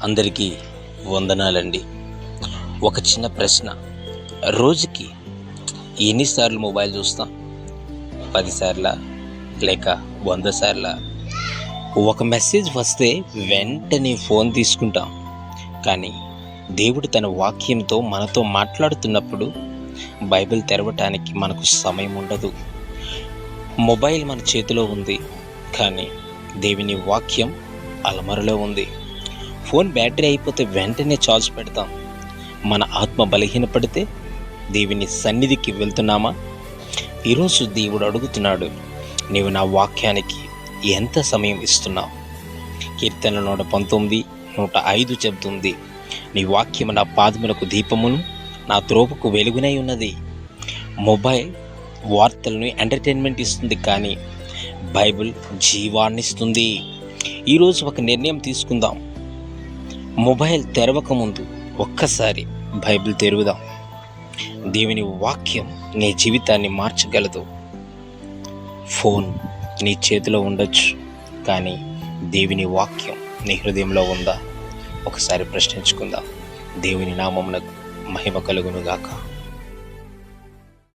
అందరికీ వందనాలండి. ఒక చిన్న ప్రశ్న, రోజుకి ఎన్నిసార్లు మొబైల్ చూస్తాం? 10 సార్లా లేక 100 సార్లా? ఒక మెసేజ్ వస్తే వెంటనే ఫోన్ తీసుకుంటాం, కానీ దేవుడు తన వాక్యంతో మనతో మాట్లాడుతున్నప్పుడు బైబిల్ తెరవటానికి మనకు సమయం ఉండదు. మొబైల్ మన చేతిలో ఉంది, కానీ దేవుని వాక్యం అలమరలో ఉంది. ఫోన్ బ్యాటరీ అయిపోతే వెంటనే ఛార్జ్ పెడతాం. మన ఆత్మ బలహీనపడితే దేవుని సన్నిధికి వెళ్తున్నామా? ఈరోజు దేవుడు అడుగుతున్నాడు, నీవు నా వాక్యానికి ఎంత సమయం ఇస్తున్నావు? కీర్తన 119:105 చెబుతుంది, నీ వాక్యము నా పాదములకు దీపమును, నా త్రోవకు వెలుగునై ఉన్నది. మొబైల్ వార్తలను ఎంటర్టైన్మెంట్ ఇస్తుంది, కానీ బైబిల్ జీవాన్నిస్తుంది. ఈరోజు ఒక నిర్ణయం తీసుకుందాం. మొబైల్ తెరవక ముందు ఒక్కసారి బైబిల్ తెరువుదాం. దేవుని వాక్యం నీ జీవితాన్ని మార్చగలదు. ఫోన్ నీ చేతిలో ఉండొచ్చు, కానీ దేవుని వాక్యం నీ హృదయంలో ఉందా? ఒకసారి ప్రశ్నించుకుందాం. దేవుని నామమునకు మహిమ కలుగునుగాక.